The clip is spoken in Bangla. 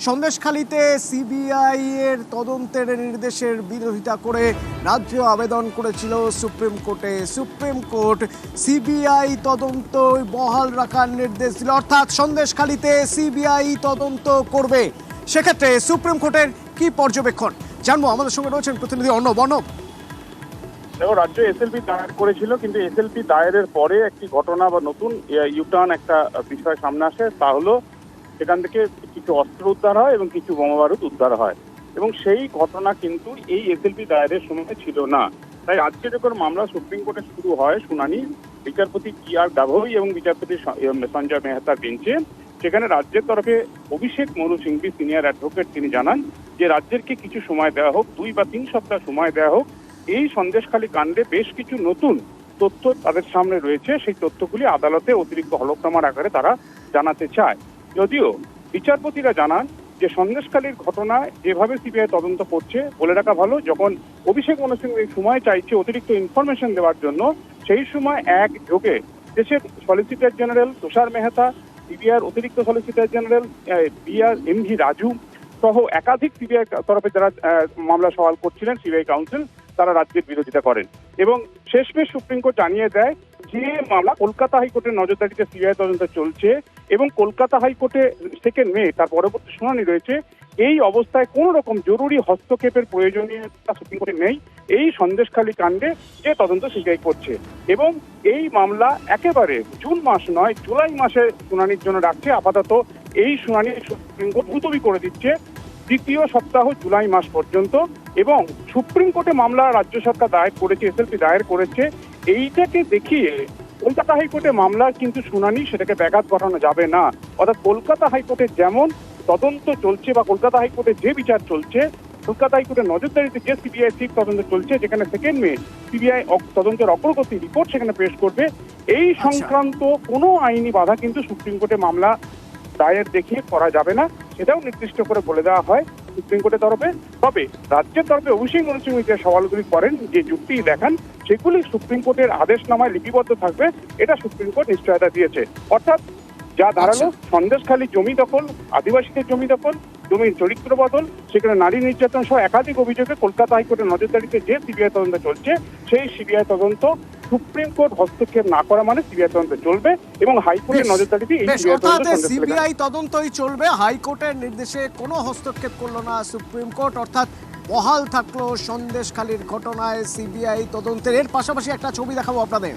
সন্দেশখালীতে সিবিআই এর তদন্তের নির্দেশের বিরোধিতা করে রাজ্য আবেদন করেছিল সুপ্রিম কোর্টে। সুপ্রিম কোর্ট সিবিআই তদন্ত বহাল রাখার নির্দেশ দিল, অর্থাৎ সন্দেশখালীতে সিবিআই তদন্ত করবে। সেক্ষেত্রে সুপ্রিম কোর্টের কি পর্যবেক্ষণ জানবো, আমাদের সঙ্গে রয়েছেন প্রতিনিধি অর্ণব। দেখো, রাজ্য এসএলপি দায়ের করেছিল, কিন্তু এসএলপি দায়েরের পরে একটি ঘটনা বা নতুন ইউটার্ন একটা বিষয় সামনে আসে। তা হলো সেখান থেকে কিছু অস্ত্র উদ্ধার হয় এবং কিছু বোমা বারুদ উদ্ধার হয়, এবং সেই ঘটনা কিন্তু এই এসএলপি দায়েরের সময় ছিল না। তাই আজকে যখন মামলা সুপ্রিম কোর্টে শুরু হয় শুনানি, বিচারপতি আর গাভই এবং বিচারপতি সঞ্জয় মেহতার বেঞ্চে, সেখানে রাজ্যের তরফে অভিষেক মনু সিংভি সিনিয়র অ্যাডভোকেট তিনি জানান যে রাজ্যেরকে কিছু সময় দেওয়া হোক, 2 বা 3 সপ্তাহ সময় দেওয়া হোক। এই সন্দেশখালী কাণ্ডে বেশ কিছু নতুন তথ্য তাদের সামনে রয়েছে, সেই তথ্যগুলি আদালতে অতিরিক্ত হলফনামার আকারে তারা জানাতে চায়। যদিও বিচারপতিরা জানান যে সন্দেশখালীর ঘটনায় যেভাবে সিবিআই তদন্ত করছে, বলে রাখা ভালো, যখন অভিষেক মনু সিংভি সময় চাইছে অতিরিক্ত ইনফরমেশন দেওয়ার জন্য, সেই সময় একযোগে দেশের সলিসিটর জেনারেল তুষার মেহতা, সিবিআইয়ের অতিরিক্ত সলিসিটর জেনারেল এমভি রাজু সহ একাধিক সিবিআই তরফে যারা মামলা সওয়াল করছিলেন, সিবিআই কাউন্সিল, তারা রাজ্যের বিরোধিতা করেন এবং শেষমেশ সুপ্রিম কোর্ট জানিয়ে দেয় যে মামলা কলকাতা হাইকোর্টের নজরদারিতে সিবিআই তদন্ত চলছে এবং কলকাতা হাইকোর্টে 2 মে তার পরবর্তী শুনানি রয়েছে। এই অবস্থায় কোন রকম জরুরি হস্তক্ষেপের প্রয়োজনীয়তা সুপ্রিম কোর্টে নেই এই সন্দেশখালী কাণ্ডে যে তদন্ত সিবিআই করছে, এবং এই মামলা একেবারে জুন মাস নয়, জুলাই মাসে শুনানির জন্য রাখছে। আপাতত এই শুনানি সুপ্রিম কোর্ট মুলতবি করে দিচ্ছে 2য় সপ্তাহ জুলাই মাস পর্যন্ত, এবং সুপ্রিম কোর্টে মামলা রাজ্য সরকার দায়ের করেছে, এসএলপি দায়ের করেছে। এইটাকে দেখিয়ে কলকাতা হাইকোর্টে মামলার কিন্তু শুনানি, সেটাকে ব্যাঘাত ঘটানো যাবে না। অর্থাৎ কলকাতা হাইকোর্টে যেমন তদন্ত চলছে বা কলকাতা হাইকোর্টে যে বিচার চলছে, কলকাতা হাইকোর্টের নজরদারিতে যে সিবিআই সিট তদন্ত চলছে, যেখানে 2 মে সিবিআই তদন্তের অগ্রগতি রিপোর্ট সেখানে পেশ করবে, এই সংক্রান্ত কোনো আইনি বাধা কিন্তু সুপ্রিম কোর্টে মামলা দায়ের দেখিয়ে করা যাবে না, সেটাও নির্দিষ্ট করে বলে দেওয়া হয় সুপ্রিম কোর্টের তরফে। তবে রাজ্যের তরফে অভিষেক মনু সিংভি যে সওয়ালগুলি করেন, যে যুক্তি দেখান, সেগুলি সুপ্রিম কোর্টের আদেশনামায় লিপিবদ্ধ থাকবে, এটা সুপ্রিম কোর্ট নিশ্চয়তা দিয়েছে। অর্থাৎ যা দাঁড়ালো, সন্দেশখালী জমি দখল, আদিবাসীদের জমি দখল, জমির চরিত্র বদল, সেখানে নারী নির্যাতন সহ একাধিক অভিযোগে কলকাতা হাইকোর্টের নজরদারিতে যে সিবিআই তদন্ত চলছে, সেই সিবিআই তদন্ত সুপ্রিম কোর্ট হস্তক্ষেপ না করা মানে সিবিআই তদন্ত চলবে, এবং হাইকোর্টের নজরদারিতে এই সিবিআই তদন্তই চলবে। হাইকোর্টের নির্দেশে কোনো হস্তক্ষেপ করলো না সুপ্রিম কোর্ট, অর্থাৎ বহাল থাকলো সন্দেশখালীর ঘটনায় সিবিআই তদন্তের। এর পাশাপাশি একটা ছবি দেখাবো আপনাদের।